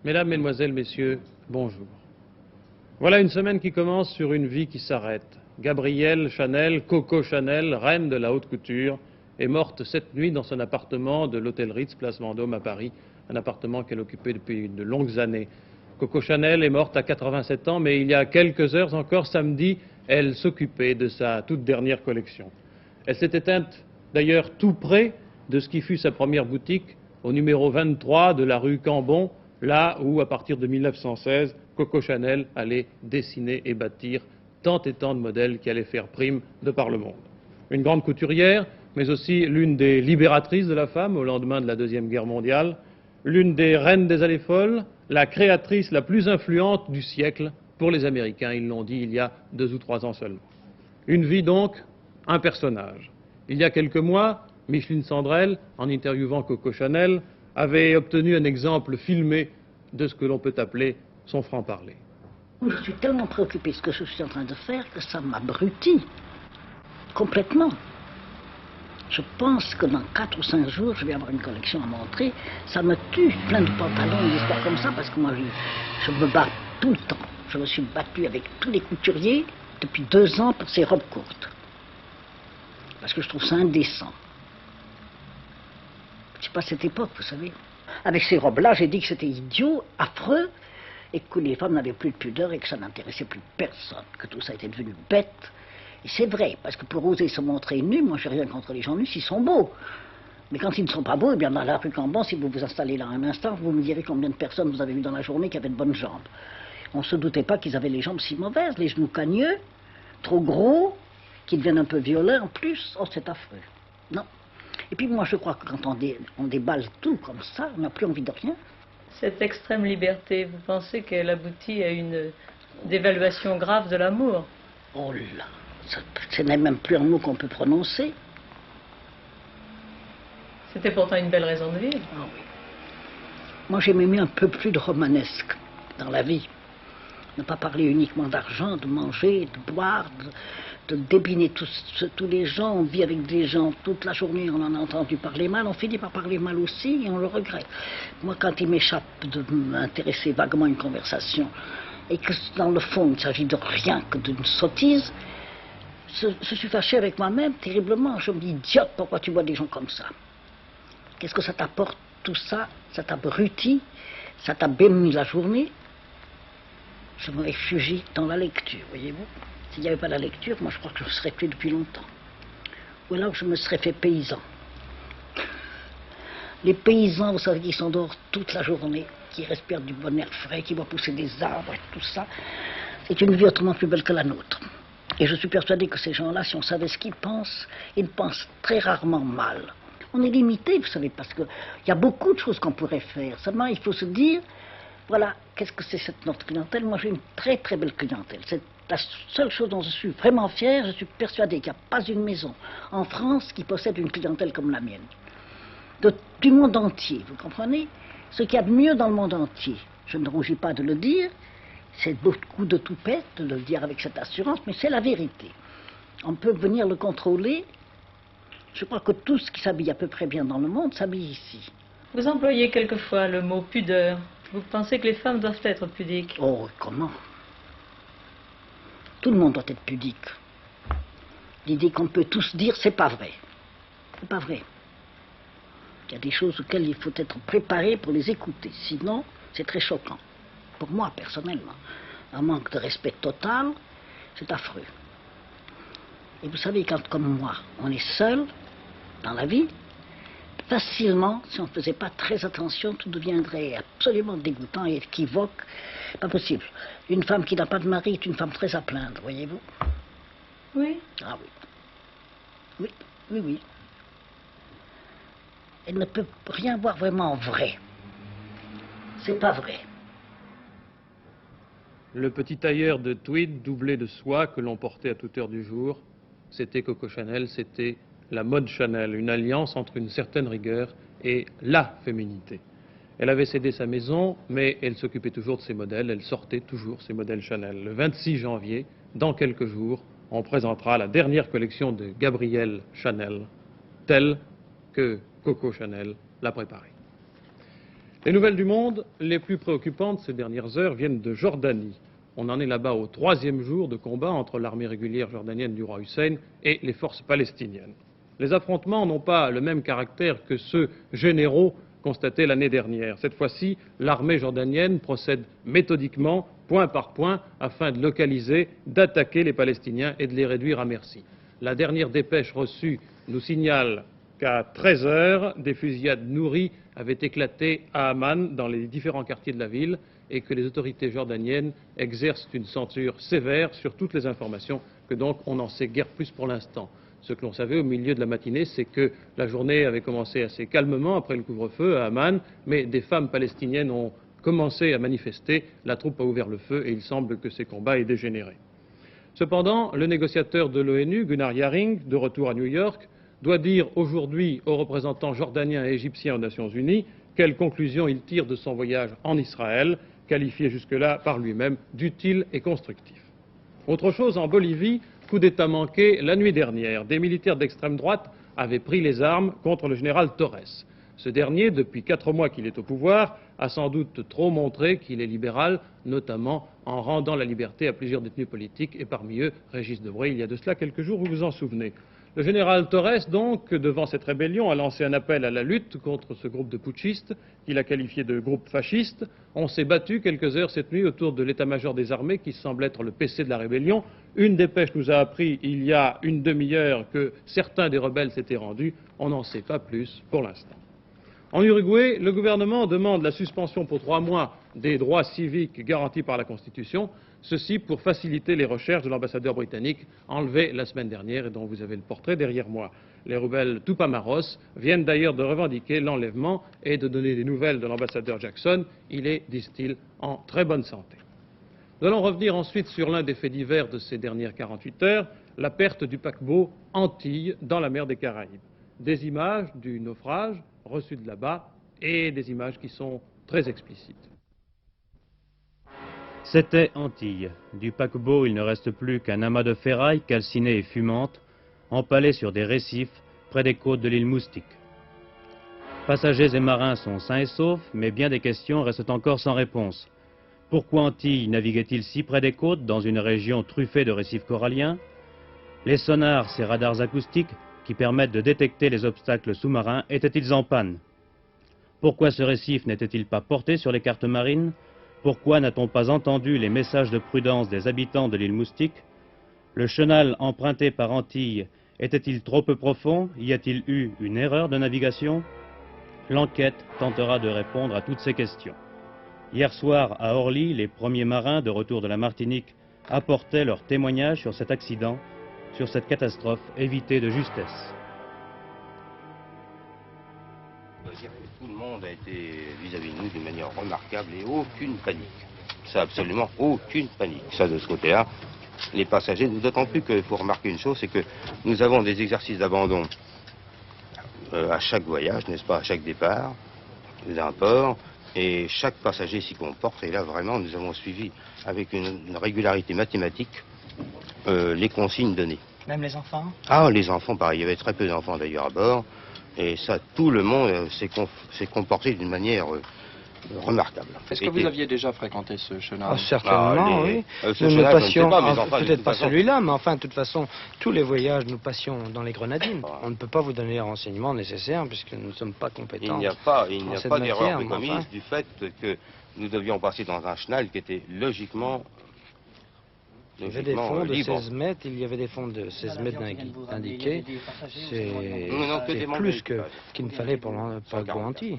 Mesdames, Mesdemoiselles, Messieurs, bonjour. Voilà une semaine qui commence sur une vie qui s'arrête. Gabrielle Chanel, Coco Chanel, reine de la haute couture, est morte cette nuit dans son appartement de l'hôtel Ritz, place Vendôme à Paris, un appartement qu'elle occupait depuis de longues années. Coco Chanel est morte à 87 ans, mais il y a quelques heures encore, samedi, elle s'occupait de sa toute dernière collection. Elle s'est éteinte d'ailleurs tout près de ce qui fut sa première boutique, au numéro 23 de la rue Cambon, là où, à partir de 1916, Coco Chanel allait dessiner et bâtir tant et tant de modèles qui allaient faire prime de par le monde. Une grande couturière, mais aussi l'une des libératrices de la femme au lendemain de la Deuxième Guerre mondiale, l'une des reines des allées folles, la créatrice la plus influente du siècle pour les Américains, ils l'ont dit il y a 2 ou 3 ans seulement. Une vie donc, un personnage. Il y a quelques mois, Micheline Sandrel, en interviewant Coco Chanel, avait obtenu un exemple filmé de ce que l'on peut appeler son franc-parler. Je suis tellement préoccupée de ce que je suis en train de faire que ça m'abrutit complètement. Je pense que dans 4 ou 5 jours, je vais avoir une collection à montrer. Ça me tue, plein de pantalons, des histoires comme ça, parce que moi, je me bats tout le temps. Je me suis battue avec tous les couturiers depuis 2 ans pour ces robes courtes. Parce que je trouve ça indécent. C'est pas cette époque, vous savez. Avec ces robes-là, j'ai dit que c'était idiot, affreux, et que les femmes n'avaient plus de pudeur et que ça n'intéressait plus personne, que tout ça était devenu bête. Et c'est vrai, parce que pour oser se montrer nu, moi j'ai rien contre les gens nus s'ils sont beaux. Mais quand ils ne sont pas beaux, eh bien dans la rue Cambon, si vous vous installez là un instant, vous me direz combien de personnes vous avez vu dans la journée qui avaient de bonnes jambes. On ne se doutait pas qu'ils avaient les jambes si mauvaises, les genoux cagneux, trop gros, qui deviennent un peu violents en plus. Oh, c'est affreux. Non. Et puis moi je crois que quand on déballe tout comme ça, on n'a plus envie de rien. Cette extrême liberté, vous pensez qu'elle aboutit à une dévaluation grave de l'amour? Oh là, ce n'est même plus un mot qu'on peut prononcer. C'était pourtant une belle raison de vivre. Ah oui. Moi j'aimais mieux un peu plus de romanesque dans la vie. Ne pas parler uniquement d'argent, de manger, de boire, de débiner tous les gens. On vit avec des gens toute la journée, on en a entendu parler mal, on finit par parler mal aussi et on le regrette. Moi, quand il m'échappe de m'intéresser vaguement à une conversation et que dans le fond, il ne s'agit de rien que d'une sottise, je suis fâché avec moi-même terriblement. Je me dis, idiote, pourquoi tu vois des gens comme ça? Qu'est-ce que ça t'apporte tout ça? Ça t'abrutit? Ça t'abîme la journée? Je me réfugie dans la lecture, voyez-vous. S'il n'y avait pas la lecture, moi je crois que je ne serais plus depuis longtemps. Ou alors je me serais fait paysan. Les paysans, vous savez, qui sont dehors toute la journée, qui respirent du bon air frais, qui voient pousser des arbres et tout ça, c'est une vie autrement plus belle que la nôtre. Et je suis persuadée que ces gens-là, si on savait ce qu'ils pensent, ils pensent très rarement mal. On est limité, vous savez, parce qu'il y a beaucoup de choses qu'on pourrait faire. Seulement, il faut se dire, voilà, qu'est-ce que c'est notre clientèle? Moi, j'ai une très très belle clientèle. C'est la seule chose dont je suis vraiment fière. Je suis persuadée qu'il n'y a pas une maison en France qui possède une clientèle comme la mienne. Du monde entier, vous comprenez? Ce qu'il y a de mieux dans le monde entier, je ne rougis pas de le dire, c'est beaucoup de toupette de le dire avec cette assurance, mais c'est la vérité. On peut venir le contrôler. Je crois que tout ce qui s'habille à peu près bien dans le monde s'habille ici. Vous employez quelquefois le mot pudeur. Vous pensez que les femmes doivent être pudiques? Oh, comment? Tout le monde doit être pudique. L'idée qu'on peut tous dire, c'est pas vrai. C'est pas vrai. Il y a des choses auxquelles il faut être préparé pour les écouter. Sinon, c'est très choquant. Pour moi, personnellement. Un manque de respect total, c'est affreux. Et vous savez, quand, comme moi, on est seul dans la vie, facilement, si on ne faisait pas très attention, tout deviendrait absolument dégoûtant et équivoque. Pas possible. Une femme qui n'a pas de mari est une femme très à plaindre, voyez-vous? Oui. Ah oui. Oui, oui, oui. Elle ne peut rien voir vraiment vrai. C'est pas vrai. Le petit tailleur de tweed doublé de soie que l'on portait à toute heure du jour, c'était Coco Chanel, c'était la mode Chanel, une alliance entre une certaine rigueur et la féminité. Elle avait cédé sa maison, mais elle s'occupait toujours de ses modèles, elle sortait toujours ses modèles Chanel. Le 26 janvier, dans quelques jours, on présentera la dernière collection de Gabrielle Chanel, telle que Coco Chanel l'a préparée. Les nouvelles du monde les plus préoccupantes ces dernières heures viennent de Jordanie. On en est là-bas au 3e jour de combat entre l'armée régulière jordanienne du roi Hussein et les forces palestiniennes. Les affrontements n'ont pas le même caractère que ceux généraux constatés l'année dernière. Cette fois-ci, l'armée jordanienne procède méthodiquement, point par point, afin de localiser, d'attaquer les Palestiniens et de les réduire à merci. La dernière dépêche reçue nous signale qu'à 13 heures, des fusillades nourries avaient éclaté à Amman, dans les différents quartiers de la ville, et que les autorités jordaniennes exercent une censure sévère sur toutes les informations, que donc on n'en sait guère plus pour l'instant. Ce que l'on savait au milieu de la matinée, c'est que la journée avait commencé assez calmement après le couvre-feu à Amman, mais des femmes palestiniennes ont commencé à manifester, la troupe a ouvert le feu et il semble que ces combats aient dégénéré. Cependant, le négociateur de l'ONU, Gunnar Jarring, de retour à New York, doit dire aujourd'hui aux représentants jordaniens et égyptiens aux Nations Unies quelles conclusions il tire de son voyage en Israël, qualifié jusque-là par lui-même d'utile et constructif. Autre chose, en Bolivie, coup d'État manqué la nuit dernière. Des militaires d'extrême droite avaient pris les armes contre le général Torres. Ce dernier, depuis 4 mois qu'il est au pouvoir, a sans doute trop montré qu'il est libéral, notamment en rendant la liberté à plusieurs détenus politiques, et parmi eux, Régis Debray, il y a de cela quelques jours, vous vous en souvenez. Le général Torres, donc, devant cette rébellion, a lancé un appel à la lutte contre ce groupe de putschistes, qu'il a qualifié de groupe fasciste. On s'est battu quelques heures cette nuit autour de l'état-major des armées, qui semble être le PC de la rébellion. Une dépêche nous a appris il y a une demi-heure que certains des rebelles s'étaient rendus. On n'en sait pas plus pour l'instant. En Uruguay, le gouvernement demande la suspension pour 3 mois des droits civiques garantis par la Constitution, ceci pour faciliter les recherches de l'ambassadeur britannique enlevé la semaine dernière et dont vous avez le portrait derrière moi. Les rebelles Tupamaros viennent d'ailleurs de revendiquer l'enlèvement et de donner des nouvelles de l'ambassadeur Jackson. Il est, disent-ils, en très bonne santé. Nous allons revenir ensuite sur l'un des faits divers de ces dernières 48 heures, la perte du paquebot Antilles dans la mer des Caraïbes. Des images du naufrage reçues de là-bas et des images qui sont très explicites. C'était Antilles. Du paquebot, il ne reste plus qu'un amas de ferraille calcinée et fumante, empalé sur des récifs près des côtes de l'île Moustique. Passagers et marins sont sains et saufs, mais bien des questions restent encore sans réponse. Pourquoi Antilles naviguait-il si près des côtes, dans une région truffée de récifs coralliens? Les sonars, ces radars acoustiques, qui permettent de détecter les obstacles sous-marins, étaient-ils en panne? Pourquoi ce récif n'était-il pas porté sur les cartes marines? Pourquoi n'a-t-on pas entendu les messages de prudence des habitants de l'île Moustique? Le chenal emprunté par Antilles était-il trop peu profond? Y a-t-il eu une erreur de navigation? L'enquête tentera de répondre à toutes ces questions. Hier soir, à Orly, les premiers marins de retour de la Martinique apportaient leur témoignage sur cet accident, sur cette catastrophe évitée de justesse. Tout le monde a été vis-à-vis de nous d'une manière remarquable et aucune panique. Ça, absolument aucune panique. Ça, de ce côté-là, les passagers, d'autant plus qu'il faut remarquer une chose, c'est que nous avons des exercices d'abandon à chaque voyage, n'est-ce pas, à chaque départ d'un port, et chaque passager s'y comporte, et là, vraiment, nous avons suivi avec une régularité mathématique les consignes données. Même les enfants? Ah, les enfants, pareil. Il y avait très peu d'enfants d'ailleurs à bord. Et ça, tout le monde s'est comporté d'une manière remarquable. Est-ce que vous aviez déjà fréquenté ce chenal? Certainement, oui. Nous passions, peut-être pas celui-là, mais enfin, de toute façon, tous les voyages, nous passions dans les Grenadines. On ne peut pas vous donner les renseignements nécessaires, puisque nous ne sommes pas compétents. Il n'y a pas d'erreur de commise du fait que nous devions passer dans un chenal qui était logiquement... Il y avait des fonds de 16 mètres, il y avait des fonds de 16 mètres indiqués. C'est plus qu'il ne fallait pour Antilles.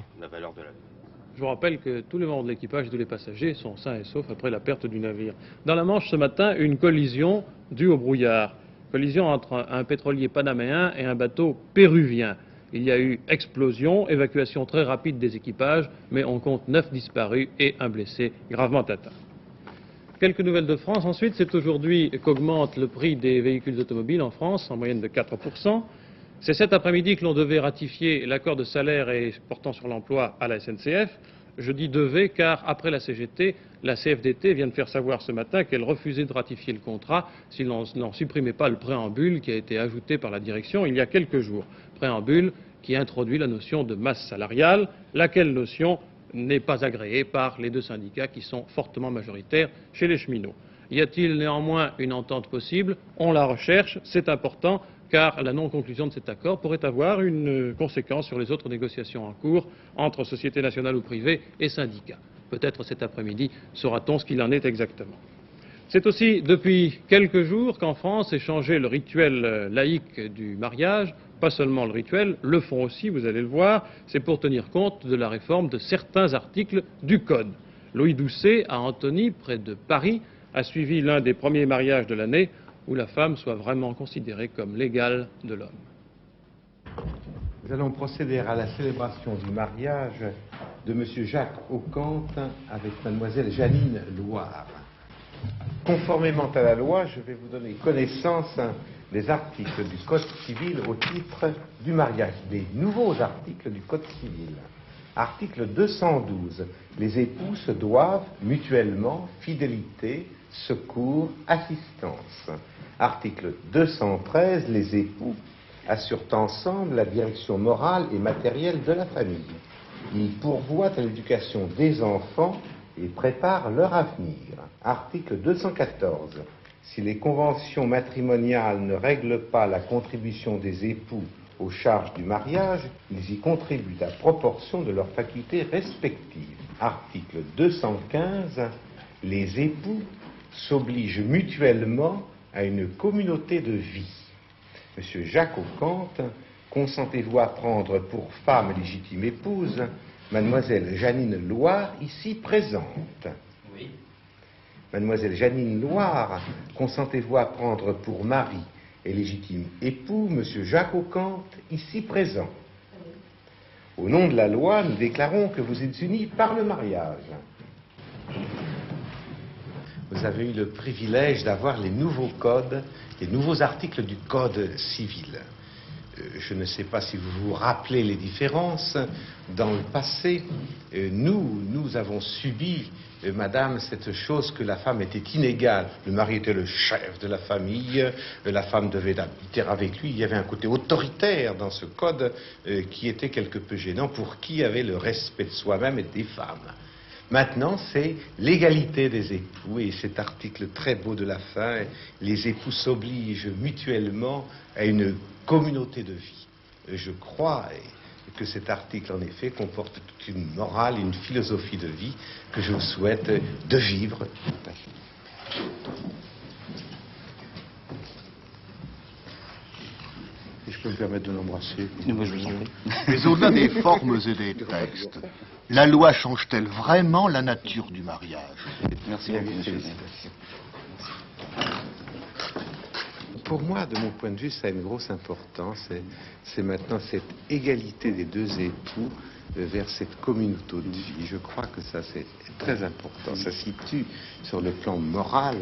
Je vous rappelle que tous les membres de l'équipage et tous les passagers sont sains et saufs après la perte du navire. Dans la Manche ce matin, une collision due au brouillard. Collision entre un pétrolier panaméen et un bateau péruvien. Il y a eu explosion, évacuation très rapide des équipages, mais on compte 9 disparus et un blessé gravement atteint. Quelques nouvelles de France. Ensuite, c'est aujourd'hui qu'augmente le prix des véhicules automobiles en France, en moyenne de 4%. C'est cet après-midi que l'on devait ratifier l'accord de salaire et portant sur l'emploi à la SNCF. Je dis devait car, après la CGT, la CFDT vient de faire savoir ce matin qu'elle refusait de ratifier le contrat si l'on n'en supprimait pas le préambule qui a été ajouté par la direction il y a quelques jours. Préambule qui introduit la notion de masse salariale, laquelle notion n'est pas agréé par les deux syndicats qui sont fortement majoritaires chez les cheminots. Y a-t-il néanmoins une entente possible? On la recherche, c'est important, car la non-conclusion de cet accord pourrait avoir une conséquence sur les autres négociations en cours entre sociétés nationales ou privées et syndicats. Peut-être cet après-midi saura-t-on ce qu'il en est exactement. C'est aussi depuis quelques jours qu'en France est changé le rituel laïque du mariage, pas seulement le rituel, le fond aussi, vous allez le voir, c'est pour tenir compte de la réforme de certains articles du Code. Louis Doucet, à Antony, près de Paris, a suivi l'un des premiers mariages de l'année où la femme soit vraiment considérée comme l'égale de l'homme. Nous allons procéder à la célébration du mariage de M. Jacques Ocante avec Mademoiselle Janine Loire. Conformément à la loi, je vais vous donner connaissance des articles du Code civil au titre du mariage, des nouveaux articles du Code civil. Article 212. Les époux se doivent mutuellement fidélité, secours, assistance. Article 213. Les époux assurent ensemble la direction morale et matérielle de la famille. Ils pourvoient à l'éducation des enfants et préparent leur avenir. Article 214. Si les conventions matrimoniales ne règlent pas la contribution des époux aux charges du mariage, ils y contribuent à proportion de leurs facultés respectives. Article 215. Les époux s'obligent mutuellement à une communauté de vie. Monsieur Jacques Ocante, consentez-vous à prendre pour femme légitime épouse Mademoiselle Janine Loire, ici présente? Oui. Mademoiselle Janine Loire, consentez-vous à prendre pour mari et légitime époux Monsieur Jacques Ocante, ici présent? Au nom de la loi, nous déclarons que vous êtes unis par le mariage. Vous avez eu le privilège d'avoir les nouveaux codes, les nouveaux articles du Code civil. Je ne sais pas si vous vous rappelez les différences. Dans le passé, nous avons subi, madame, cette chose que la femme était inégale. Le mari était le chef de la famille, la femme devait habiter avec lui. Il y avait un côté autoritaire dans ce code qui était quelque peu gênant pour qui avait le respect de soi-même et des femmes. Maintenant, c'est l'égalité des époux, et cet article très beau de la fin, les époux s'obligent mutuellement à une communauté de vie. Je crois que cet article, en effet, comporte toute une morale, une philosophie de vie que je vous souhaite de vivre. Et je peux me permettre de l'embrasser. Mais au-delà des formes et des textes, la loi change-t-elle vraiment la nature du mariage? Merci beaucoup, monsieur. Pour moi, de mon point de vue, ça a une grosse importance. C'est maintenant cette égalité des deux époux vers cette communauté de vie. Je crois que ça, c'est très important. Ça situe sur le plan moral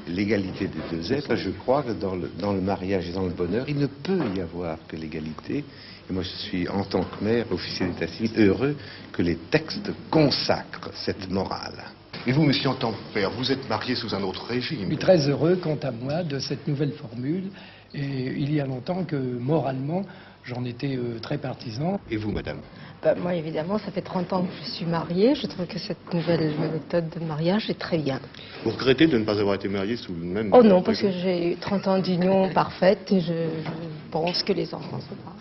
l'égalité des deux êtres. Je crois que dans le mariage et dans le bonheur, il ne peut y avoir que l'égalité. Et moi, je suis, en tant que maire, officier d'état civil, heureux que les textes consacrent cette morale. Et vous, monsieur, en tant que père, vous êtes marié sous un autre régime. Je suis très heureux, quant à moi, de cette nouvelle formule. Et il y a longtemps que, moralement, j'en étais très partisan. Et vous, madame? Moi, évidemment, ça fait 30 ans que je suis mariée. Je trouve que cette nouvelle méthode de mariage est très bien. Vous regrettez de ne pas avoir été marié sous le même... Oh non, parce que j'ai eu 30 ans d'union parfaite et je pense que les enfants sont pareils.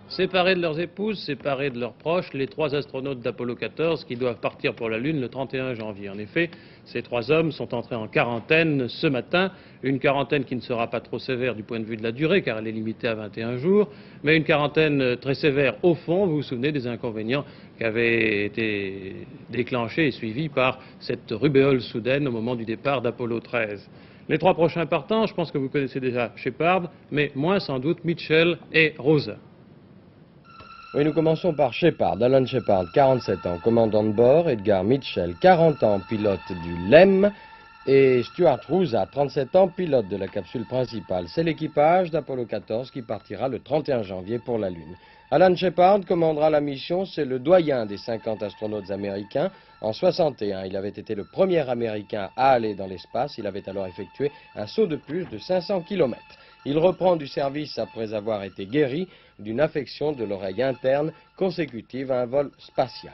Séparés de leurs épouses, séparés de leurs proches, les trois astronautes d'Apollo 14 qui doivent partir pour la Lune le 31 janvier. En effet, ces trois hommes sont entrés en quarantaine ce matin, une quarantaine qui ne sera pas trop sévère du point de vue de la durée, car elle est limitée à 21 jours, mais une quarantaine très sévère au fond, vous vous souvenez des inconvénients qui avaient été déclenchés et suivis par cette rubéole soudaine au moment du départ d'Apollo 13. Les trois prochains partants, je pense que vous connaissez déjà Shepard, mais moins sans doute Mitchell et Rosa. Oui, nous commençons par Shepard, Alan Shepard, 47 ans, commandant de bord, Edgar Mitchell, 40 ans, pilote du LEM, et Stuart Roosa, 37 ans, pilote de la capsule principale. C'est l'équipage d'Apollo 14 qui partira le 31 janvier pour la Lune. Alan Shepard commandera la mission, c'est le doyen des 50 astronautes américains. En 61, il avait été le premier Américain à aller dans l'espace. Il avait alors effectué un saut de plus de 500 km. Il reprend du service après avoir été guéri d'une affection de l'oreille interne consécutive à un vol spatial.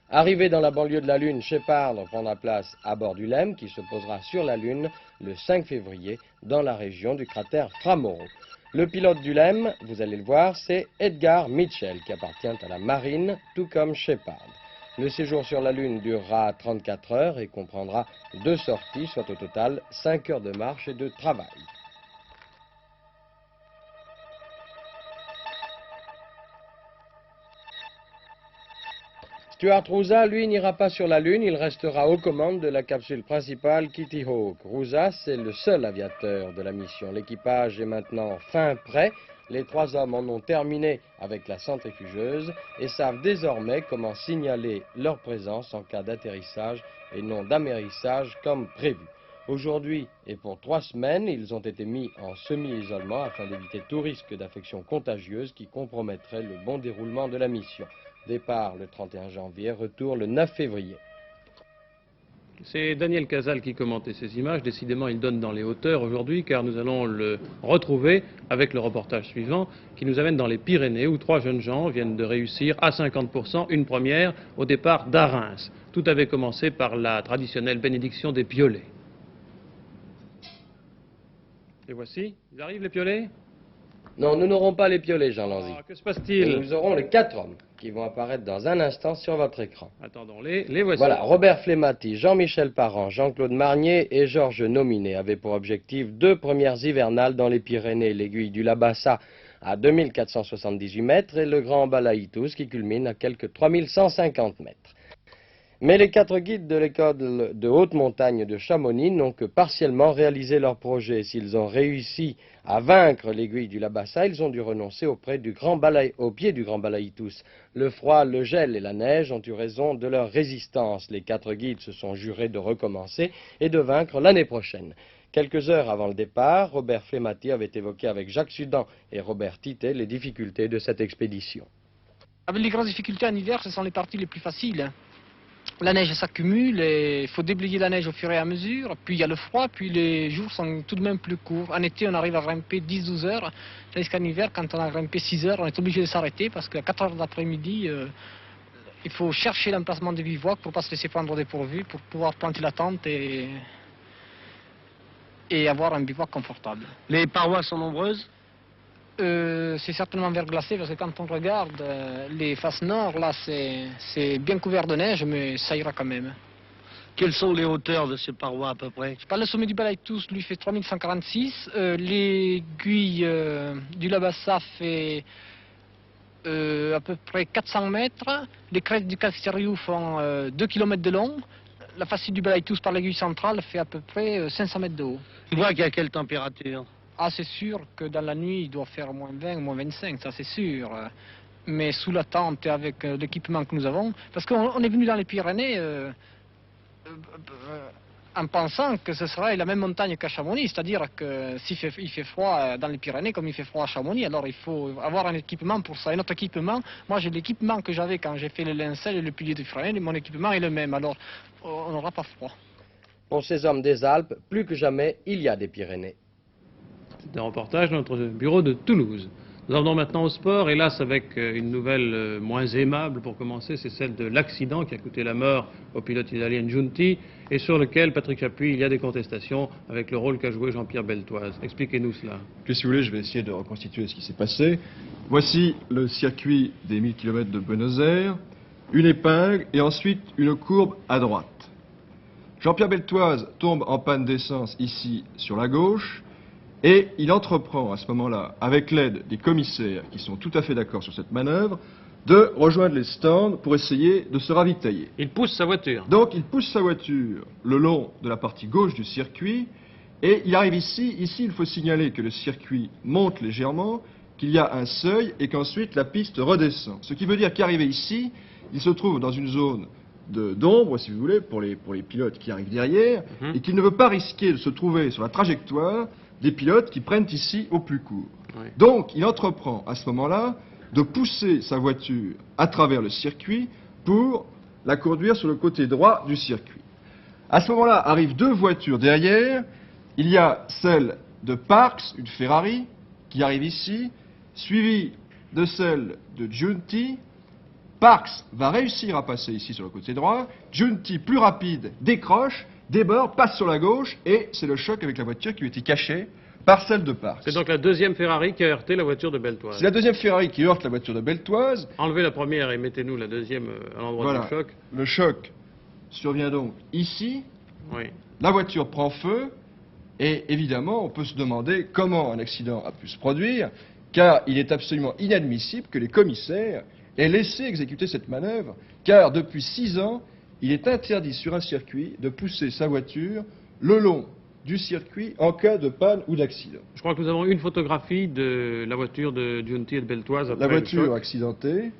Arrivé dans la banlieue de la Lune, Shepard prendra place à bord du LEM qui se posera sur la Lune le 5 février dans la région du cratère Framoro. Le pilote du LEM, vous allez le voir, c'est Edgar Mitchell qui appartient à la marine, tout comme Shepard. Le séjour sur la Lune durera 34 heures et comprendra 2 sorties, soit au total 5 heures de marche et de travail. Stuart Roosa, lui, n'ira pas sur la Lune, il restera aux commandes de la capsule principale Kitty Hawk. Roosa, c'est le seul aviateur de la mission. L'équipage est maintenant fin prêt. Les 3 hommes en ont terminé avec la centrifugeuse et savent désormais comment signaler leur présence en cas d'atterrissage et non d'amérissage comme prévu. Aujourd'hui et pour 3 semaines, ils ont été mis en semi-isolement afin d'éviter tout risque d'infection contagieuse qui compromettrait le bon déroulement de la mission. Départ le 31 janvier, retour le 9 février. C'est Daniel Cazal qui commentait ces images. Décidément, il donne dans les hauteurs aujourd'hui, car nous allons le retrouver avec le reportage suivant, qui nous amène dans les Pyrénées, où 3 jeunes gens viennent de réussir à 50% une première au départ d'Arins. Tout avait commencé par la traditionnelle bénédiction des piolets. Et voici, ils arrivent les piolets? Non, nous n'aurons pas les piolets, Jean Lanzy. Que se passe-t-il? Nous aurons les 4 hommes qui vont apparaître dans un instant sur votre écran. Attendons-les, les voici. Voilà, Robert Flemati, Jean-Michel Parent, Jean-Claude Marnier et Georges Nominé avaient pour objectif 2 premières hivernales dans les Pyrénées, l'aiguille du Labassa à 2478 mètres et le Grand Balaïtous qui culmine à quelques 3150 mètres. Mais les 4 guides de l'école de haute montagne de Chamonix n'ont que partiellement réalisé leur projet. S'ils ont réussi à vaincre l'aiguille du Labassa, ils ont dû renoncer au pied du Grand Balaïtous. Le froid, le gel et la neige ont eu raison de leur résistance. Les 4 guides se sont jurés de recommencer et de vaincre l'année prochaine. Quelques heures avant le départ, Robert Flemati avait évoqué avec Jacques Sudan et Robert Tité les difficultés de cette expédition. Les grandes difficultés en hiver, ce sont les parties les plus faciles. La neige s'accumule et il faut déblayer la neige au fur et à mesure. Puis il y a le froid, puis les jours sont tout de même plus courts. En été, on arrive à grimper 10-12 heures. Tandis qu'en hiver, quand on a grimpé 6 heures, on est obligé de s'arrêter parce qu'à 4 heures d'après-midi, il faut chercher l'emplacement des bivouacs pour ne pas se laisser prendre au dépourvu, pour pouvoir planter la tente et avoir un bivouac confortable. Les parois sont nombreuses? C'est certainement verglacé parce que quand on regarde les faces nord, là c'est bien couvert de neige, mais ça ira quand même. Quelles sont les hauteurs de ces parois à peu près? Le sommet du Balaïtous lui fait 3146, l'aiguille du Labassa fait à peu près 400 mètres, les crêtes du Castiriou font 2 km de long, la facile du Balaïtous par l'aiguille centrale fait à peu près 500 mètres de haut. Tu vois qu'il y a quelle température? Ah, c'est sûr que dans la nuit, il doit faire moins 20, moins 25, ça c'est sûr. Mais sous la tente et avec l'équipement que nous avons, parce qu'on est venu dans les Pyrénées en pensant que ce serait la même montagne qu'à Chamonix, c'est-à-dire que s'il fait froid dans les Pyrénées comme il fait froid à Chamonix, alors il faut avoir un équipement pour ça. Et notre équipement, moi j'ai l'équipement que j'avais quand j'ai fait le Lincel et le pilier de Pyrénées, mon équipement est le même, alors on n'aura pas froid. Pour ces hommes des Alpes, plus que jamais, il y a des Pyrénées. C'est un reportage de notre bureau de Toulouse. Nous en venons maintenant au sport, hélas avec une nouvelle moins aimable pour commencer, c'est celle de l'accident qui a coûté la mort au pilote italien Giunti et sur lequel, Patrick Chapuis, il y a des contestations avec le rôle qu'a joué Jean-Pierre Beltoise. Expliquez-nous cela. Que si vous voulez, je vais essayer de reconstituer ce qui s'est passé. Voici le circuit des 1000 km de Buenos Aires, une épingle et ensuite une courbe à droite. Jean-Pierre Beltoise tombe en panne d'essence ici sur la gauche. Et il entreprend à ce moment-là, avec l'aide des commissaires qui sont tout à fait d'accord sur cette manœuvre, de rejoindre les stands pour essayer de se ravitailler. Il pousse sa voiture. Donc il pousse sa voiture le long de la partie gauche du circuit et il arrive ici. Ici, il faut signaler que le circuit monte légèrement, qu'il y a un seuil et qu'ensuite la piste redescend. Ce qui veut dire qu'arrivé ici, il se trouve dans une zone d'ombre, si vous voulez, pour les pilotes qui arrivent derrière, et qu'il ne veut pas risquer de se trouver sur la trajectoire des pilotes qui prennent ici au plus court. Oui. Donc, il entreprend à ce moment-là de pousser sa voiture à travers le circuit pour la conduire sur le côté droit du circuit. À ce moment-là, arrivent 2 voitures derrière. Il y a celle de Parks, une Ferrari, qui arrive ici, suivie de celle de Giunti. Parks va réussir à passer ici sur le côté droit. Giunti, plus rapide, décroche, déborde, passe sur la gauche, et c'est le choc avec la voiture qui lui était cachée par celle de Parks. C'est donc la deuxième Ferrari qui a heurté la voiture de Beltoise. C'est la deuxième Ferrari qui heurte la voiture de Beltoise. Enlevez la première et mettez-nous la deuxième à l'endroit du choc. Le choc survient donc ici. Oui. La voiture prend feu. Et évidemment, on peut se demander comment un accident a pu se produire, car il est absolument inadmissible que les commissaires aient laissé exécuter cette manœuvre, car depuis 6 ans, il est interdit sur un circuit de pousser sa voiture le long du circuit en cas de panne ou d'accident. Je crois que nous avons une photographie de la voiture de Giunti et de Beltoise après la voiture le choc. accidentée.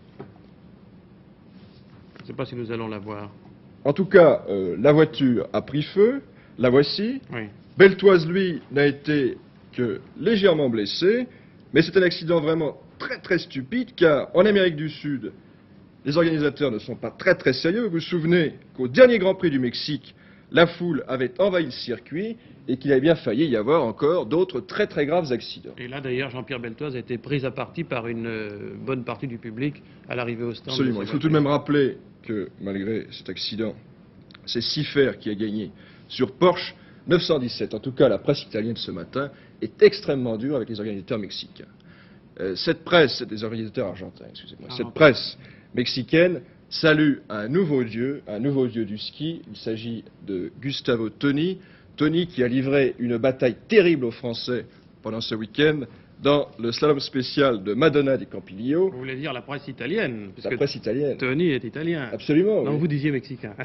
Je ne sais pas si nous allons la voir. En tout cas, la voiture a pris feu, la voici. Oui. Beltoise, lui, n'a été que légèrement blessé, mais c'est un accident vraiment très très stupide, car en Amérique du Sud, les organisateurs ne sont pas très très sérieux. Vous vous souvenez qu'au dernier Grand Prix du Mexique, la foule avait envahi le circuit et qu'il avait bien failli y avoir encore d'autres très très graves accidents. Et là d'ailleurs, Jean-Pierre Beltoise a été pris à partie par une bonne partie du public à l'arrivée au stand. Absolument. Il faut tout de même rappeler que malgré cet accident, c'est Siffert qui a gagné sur Porsche 917. En tout cas, la presse italienne ce matin est extrêmement dure avec les organisateurs mexicains. Cette presse, des organisateurs argentins, excusez-moi, cette presse mexicaine salue un nouveau dieu du ski. Il s'agit de Gustavo Toni. Toni qui a livré une bataille terrible aux Français pendant ce week-end dans le slalom spécial de Madonna di Campiglio. Vous voulez dire la presse italienne? La presse italienne. Toni est italien. Absolument. Donc oui. vous disiez mexicain.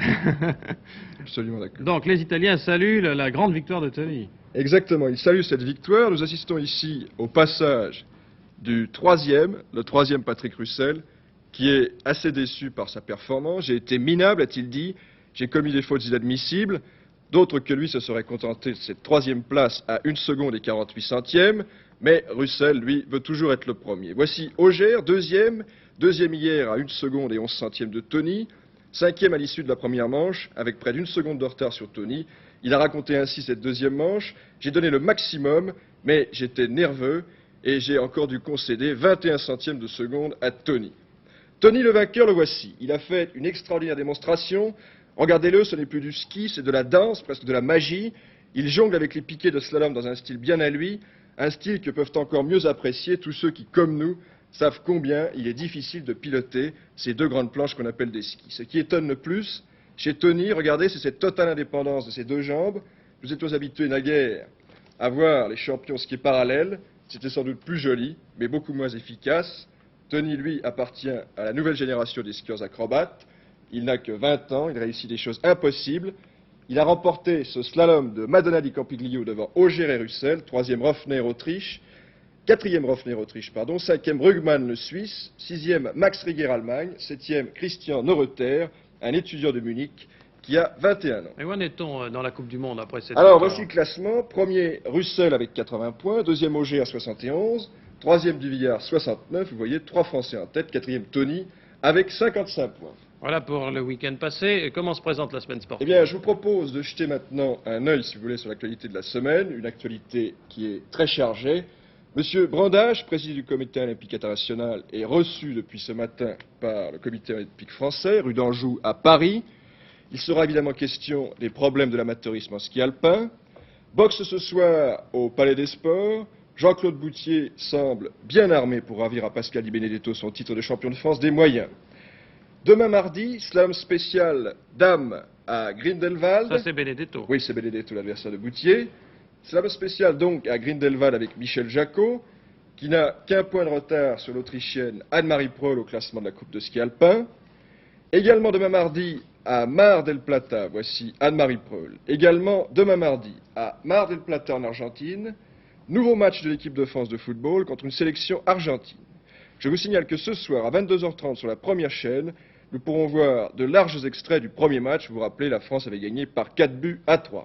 Absolument d'accord. Donc les Italiens saluent la grande victoire de Toni. Exactement, ils saluent cette victoire. Nous assistons ici au passage du le troisième Patrick Russell, qui est assez déçu par sa performance. J'ai été minable, a-t-il dit. J'ai commis des fautes inadmissibles. D'autres que lui se seraient contentés de cette troisième place à 1 seconde et 48 centièmes. Mais Russell, lui, veut toujours être le premier. Voici Auger, deuxième hier à 1 seconde et 11 centièmes de Toni, 5e à l'issue de la première manche, avec près d'1 seconde de retard sur Toni. Il a raconté ainsi cette deuxième manche. J'ai donné le maximum, mais j'étais nerveux et j'ai encore dû concéder 21 centièmes de seconde à Toni. Toni, le vainqueur, le voici. Il a fait une extraordinaire démonstration. Regardez-le, ce n'est plus du ski, c'est de la danse, presque de la magie. Il jongle avec les piquets de slalom dans un style bien à lui, un style que peuvent encore mieux apprécier tous ceux qui, comme nous, savent combien il est difficile de piloter ces deux grandes planches qu'on appelle des skis. Ce qui étonne le plus, chez Toni, regardez, c'est cette totale indépendance de ses deux jambes. Nous étions habitués naguère à voir les champions ski parallèles. C'était sans doute plus joli, mais beaucoup moins efficace. Toni, lui, appartient à la nouvelle génération des skieurs acrobates. Il n'a que 20 ans, il réussit des choses impossibles. Il a remporté ce slalom de Madonna di Campiglio devant Auger et Russell, 3e Rofner Autriche, 4e Rofner Autriche, 5e Rugman le Suisse, 6e Max Rieger Allemagne, 7e Christian Neureter, un étudiant de Munich qui a 21 ans. Et où en est-on dans la Coupe du Monde après cette Alors victoire? voici le classement. Premier Russell avec 80 points, 2e Auger à 71, 3e Duvillard 69, vous voyez 3 Français en tête, 4e Toni avec 55 points. Voilà pour le week-end passé. Et comment se présente la semaine sportive? Eh bien, je vous propose de jeter maintenant un œil, si vous voulez, sur l'actualité de la semaine, une actualité qui est très chargée. Monsieur Brandage, président du Comité olympique international, est reçu depuis ce matin par le Comité olympique français, rue d'Anjou à Paris. Il sera évidemment question des problèmes de l'amateurisme en ski alpin. Boxe ce soir au Palais des Sports. Jean-Claude Boutier semble bien armé pour ravir à Pascal Di Benedetto son titre de champion de France des moyens. Demain mardi, slalom spécial dames à Grindelwald. Ça c'est Benedetto. Oui, c'est Benedetto, l'adversaire de Boutier. Slalom spécial donc à Grindelwald avec Michel Jacot, qui n'a qu'un point de retard sur l'Autrichienne Anne-Marie Pröll au classement de la Coupe de ski alpin. Également demain mardi à Mar del Plata, voici Anne-Marie Pröll. Également demain mardi à Mar del Plata en Argentine, nouveau match de l'équipe de France de football contre une sélection argentine. Je vous signale que ce soir à 22h30 sur la première chaîne, nous pourrons voir de larges extraits du premier match. Vous vous rappelez, la France avait gagné par 4-3.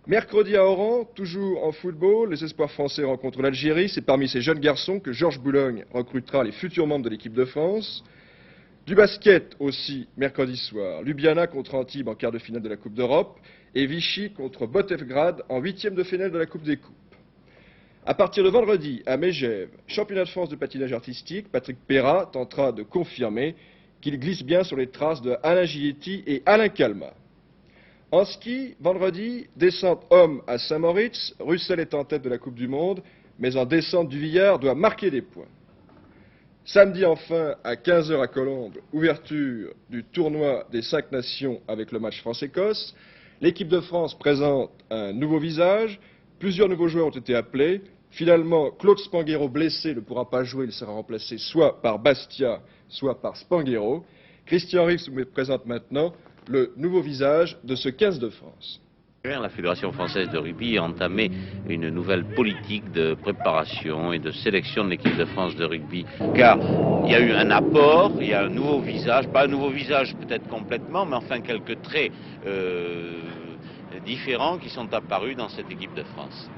Mercredi à Oran, toujours en football, les espoirs français rencontrent l'Algérie. C'est parmi ces jeunes garçons que Georges Boulogne recrutera les futurs membres de l'équipe de France. Du basket aussi, mercredi soir. Ljubljana contre Antibes en quart de finale de la Coupe d'Europe. Et Vichy contre Botevgrad en 8e de finale de la Coupe des Coupes. À partir de vendredi, à Megève, championnat de France de patinage artistique, Patrick Perrat tentera de confirmer qu'il glisse bien sur les traces de Alain Giletti et Alain Calmat. En ski, vendredi, descente homme à Saint-Moritz, Russell est en tête de la Coupe du Monde, mais en descente du Villard doit marquer des points. Samedi enfin, à 15 h à Colombes, ouverture du tournoi des 5 nations avec le match France-Écosse. L'équipe de France présente un nouveau visage, plusieurs nouveaux joueurs ont été appelés. Finalement, Claude Spanghero blessé ne pourra pas jouer, il sera remplacé soit par Bastia, soit par Spanghero. Christian Rix nous présente maintenant le nouveau visage de ce 15 de France. La Fédération française de rugby a entamé une nouvelle politique de préparation et de sélection de l'équipe de France de rugby. Car il y a eu un apport, il y a un nouveau visage, pas un nouveau visage peut-être complètement, mais enfin quelques traits différents qui sont apparus dans cette équipe de France.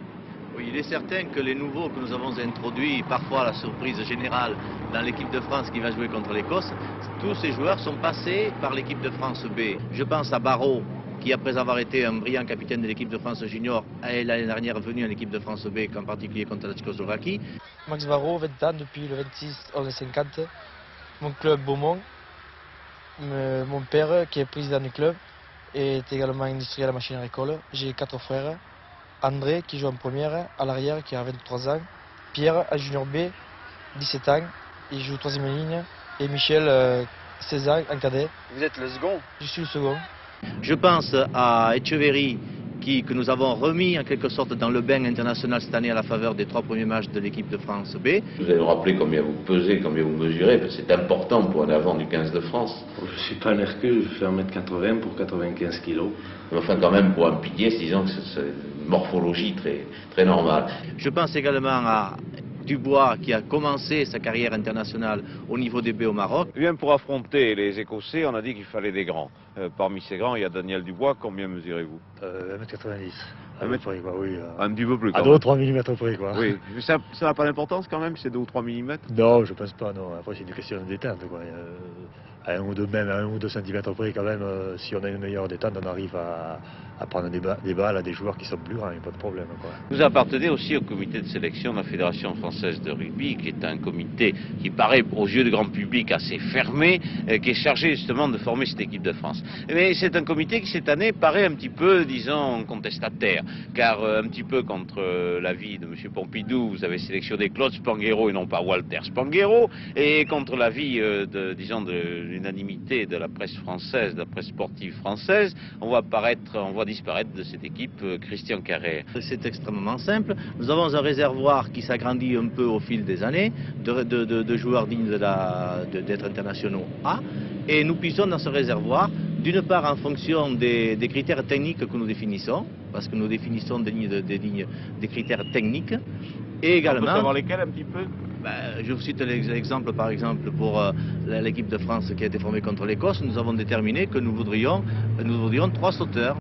Oui, il est certain que les nouveaux que nous avons introduits, parfois à la surprise générale, dans l'équipe de France qui va jouer contre l'Écosse, tous ces joueurs sont passés par l'équipe de France B. Je pense à Barrault, qui après avoir été un brillant capitaine de l'équipe de France junior, est l'année dernière venu à l'équipe de France B, en particulier contre la Tchécoslovaquie. Max Barrault, 20 ans, depuis le 26 11 50, mon club Beaumont. Mon père, qui est président du club, est également industriel à la machine agricole. J'ai 4 frères. André, qui joue en première, à l'arrière, qui a 23 ans. Pierre, à junior B, 17 ans, il joue 3e ligne. Et Michel, 16 ans, en cadet. Vous êtes le second? Je suis le second. Je pense à Etcheverry, que nous avons remis en quelque sorte dans le bain international cette année à la faveur des 3 premiers matchs de l'équipe de France B. Vous allez me rappeler combien vous pesez, combien vous mesurez, parce que c'est important pour un avant du 15 de France. Je ne suis pas un Hercule, je fais 1m80 pour 95 kg. Mais enfin quand même pour un pilier, disons que c'est une morphologie très normale. Je pense également à Dubois, qui a commencé sa carrière internationale au niveau des B au Maroc. Eh bien, pour affronter les Écossais, on a dit qu'il fallait des grands. Parmi ces grands, il y a Daniel Dubois. Combien mesurez-vous? 1m90. À peu près, quoi, oui. Un petit peu plus. À 2 ou 3 mm près, quoi. Oui, mais ça n'a pas d'importance quand même, c'est 2 ou 3 mm? Non, je pense pas, non. Après, c'est une question de détente, quoi. À 1 ou 2 cm près, quand même, si on a une meilleure détente, on arrive à prendre des balles à des joueurs qui sont plus grands, il n'y a pas de problème, quoi. Vous appartenez aussi au comité de sélection de la Fédération française de rugby, qui est un comité qui paraît aux yeux du grand public assez fermé, qui est chargé justement de former cette équipe de France. Mais c'est un comité qui cette année paraît un petit peu, disons, contestataire, car un petit peu contre l'avis de M. Pompidou, vous avez sélectionné Claude Spanghero et non pas Walter Spanghero, et contre l'avis de l'unanimité de la presse française, de la presse sportive française, on voit disparaître de cette équipe Christian Carrère. C'est extrêmement simple. Nous avons un réservoir qui s'agrandit un peu au fil des années de joueurs dignes d'être internationaux A, et nous puissions dans ce réservoir, d'une part en fonction des critères techniques que nous définissons, parce que nous définissons des critères techniques, et également... On peut savoir lesquels un petit peu? Je vous cite l'exemple, par exemple, pour l'équipe de France qui a été formée contre l'Écosse, nous avons déterminé que nous voudrions 3 sauteurs.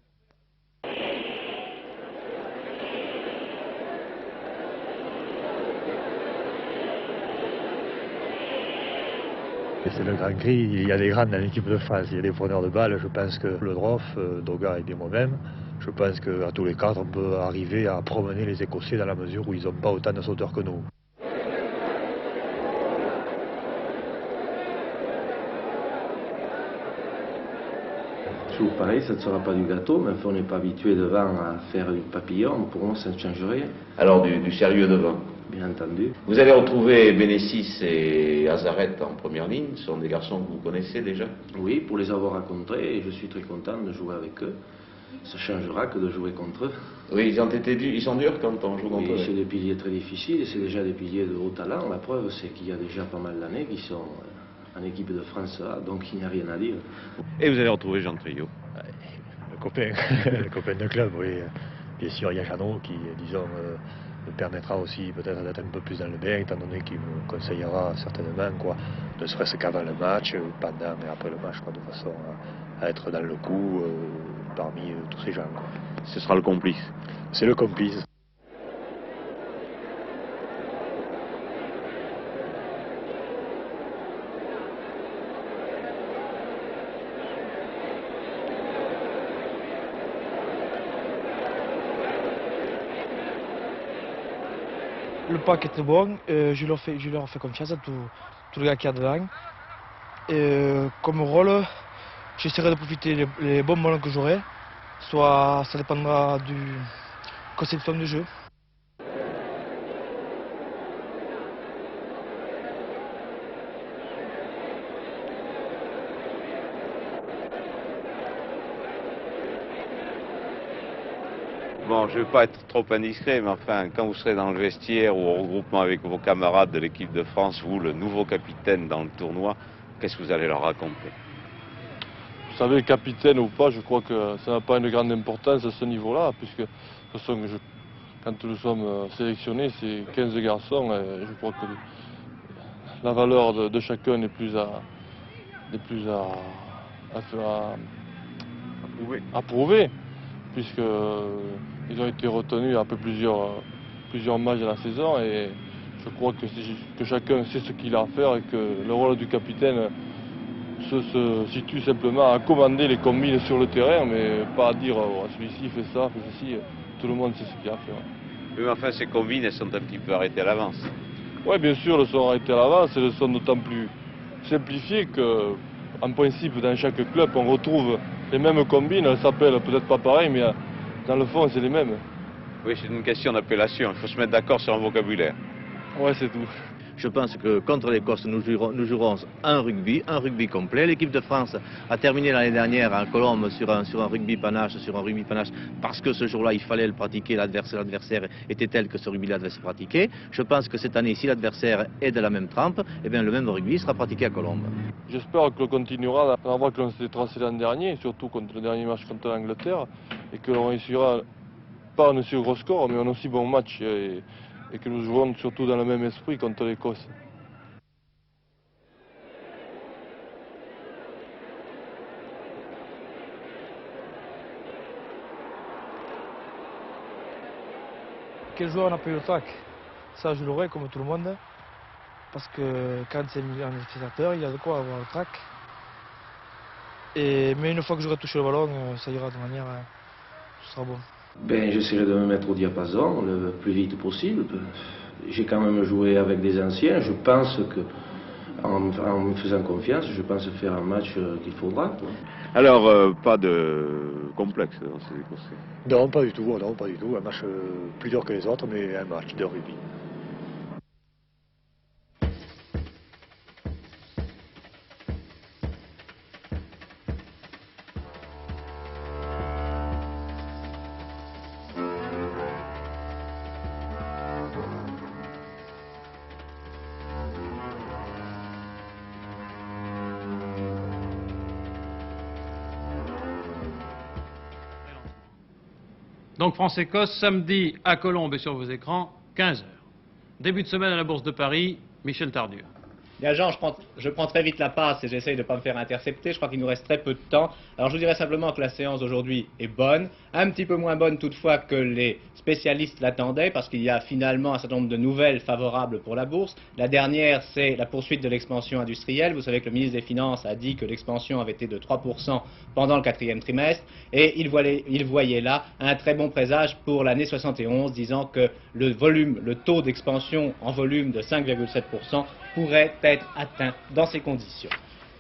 C'est le grand cri, il y a des grands dans l'équipe de France, il y a des preneurs de balles, je pense que le Droff, Doga et moi-même, je pense qu'à tous les 4 on peut arriver à promener les Écossais dans la mesure où ils n'ont pas autant de sauteurs que nous. Toujours pareil, ça ne sera pas du gâteau, mais enfin on n'est pas habitué devant à faire du papillon, pour moi ça ne change rien. Alors du sérieux devant? Bien entendu. Vous avez retrouvé Bénécis et Azaret en première ligne, ce sont des garçons que vous connaissez déjà? Oui, pour les avoir rencontrés, et je suis très content de jouer avec eux. Ça changera que de jouer contre eux. Oui, ils sont durs quand on joue contre eux. Oui, c'est des piliers très difficiles, et c'est déjà des piliers de haut talent. La preuve, c'est qu'il y a déjà pas mal d'années qui sont en équipe de France A, donc il n'y a rien à dire. Et vous avez retrouvé Jean Triot? Le copain, le copain de club, oui. Bien sûr, il y a Jeannot qui, disons, me permettra aussi peut-être d'être un peu plus dans le bain, étant donné qu'il me conseillera certainement, quoi, ne serait-ce qu'avant le match, pendant et après le match, quoi, de façon à être dans le coup parmi tous ces gens, quoi. Ce sera le complice? C'est le complice. pas qui est très bon. Je leur fais confiance à tous les gars qui y a devant. Comme rôle, j'essaierai de profiter les bons moments que j'aurai. Soit ça dépendra du conception du jeu. Bon, je ne vais pas être trop indiscret, mais enfin, quand vous serez dans le vestiaire ou au regroupement avec vos camarades de l'équipe de France, vous, le nouveau capitaine dans le tournoi, qu'est-ce que vous allez leur raconter? Vous savez, capitaine ou pas, je crois que ça n'a pas une grande importance à ce niveau-là, puisque de toute façon, quand nous sommes sélectionnés, c'est 15 garçons, et je crois que la valeur de chacun n'est plus à prouver, puisqu'ils ont été retenus après plusieurs matchs de la saison, et je crois que chacun sait ce qu'il a à faire et que le rôle du capitaine se situe simplement à commander les combines sur le terrain, mais pas à dire oh, celui-ci fait ça, fait ceci. Tout le monde sait ce qu'il a à faire. Mais enfin, ces combines, elles sont un petit peu arrêtées à l'avance. Oui, bien sûr, elles sont arrêtées à l'avance, elles sont d'autant plus simplifiées qu'en principe, dans chaque club, on retrouve les mêmes combines. Elles s'appellent peut-être pas pareil, mais dans le fond, c'est les mêmes. Oui, c'est une question d'appellation. Il faut se mettre d'accord sur un vocabulaire. Ouais, c'est tout. Je pense que contre l'Écosse, nous jouerons un rugby complet. L'équipe de France a terminé l'année dernière à Colombes sur un rugby panache, parce que ce jour-là, il fallait le pratiquer, l'adversaire était tel que ce rugby-là devait se pratiquer. Je pense que cette année, si l'adversaire est de la même trempe, eh bien, le même rugby sera pratiqué à Colombes. J'espère que l'on continuera dans la voie que l'on s'était tracée l'an dernier, surtout contre le dernier match contre l'Angleterre, et que l'on réussira pas un aussi gros score, mais un aussi bon match. Et que nous jouons surtout dans le même esprit contre l'Écosse. Quel joueur n'a pas eu le trac? Ça, je l'aurai comme tout le monde. Parce que quand c'est un spectateur, il y a de quoi avoir le trac. Mais une fois que j'aurai touché le ballon, ça ira de manière. Ce sera bon. Ben, j'essaierai de me mettre au diapason le plus vite possible. J'ai quand même joué avec des anciens. Je pense que, en me faisant confiance, je pense faire un match qu'il faudra. Quoi. Alors, pas de complexe dans ces Écossais? Non, pas du tout. Non, pas du tout. Un match plus dur que les autres, mais un match de rugby. Donc France-Écosse, samedi à Colombes et sur vos écrans, 15h. Début de semaine à la Bourse de Paris, Michel Tardieu. Bien Jean, je prends très vite la passe et j'essaye de ne pas me faire intercepter. Je crois qu'il nous reste très peu de temps. Alors je vous dirais simplement que la séance d'aujourd'hui est bonne. Un petit peu moins bonne toutefois que les spécialistes l'attendaient parce qu'il y a finalement un certain nombre de nouvelles favorables pour la bourse. La dernière, c'est la poursuite de l'expansion industrielle. Vous savez que le ministre des Finances a dit que l'expansion avait été de 3% pendant le 4e trimestre. Et il voyait là un très bon présage pour l'année 71, disant que le taux d'expansion en volume de 5,7% pourrait être atteint dans ces conditions.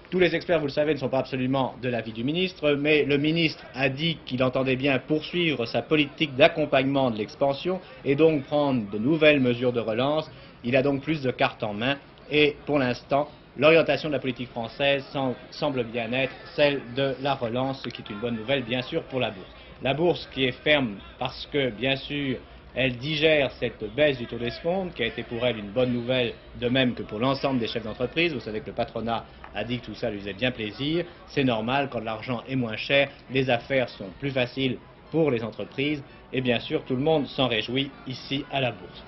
Tous les experts, vous le savez, ne sont pas absolument de l'avis du ministre, mais le ministre a dit qu'il entendait bien poursuivre sa politique d'accompagnement de l'expansion et donc prendre de nouvelles mesures de relance. Il a donc plus de cartes en main et pour l'instant, l'orientation de la politique française semble bien être celle de la relance, ce qui est une bonne nouvelle bien sûr pour la bourse. La bourse qui est ferme parce que bien sûr elle digère cette baisse du taux d'escompte qui a été pour elle une bonne nouvelle, de même que pour l'ensemble des chefs d'entreprise. Vous savez que le patronat a dit que tout ça lui faisait bien plaisir. C'est normal, quand l'argent est moins cher, les affaires sont plus faciles pour les entreprises et bien sûr tout le monde s'en réjouit ici à la bourse.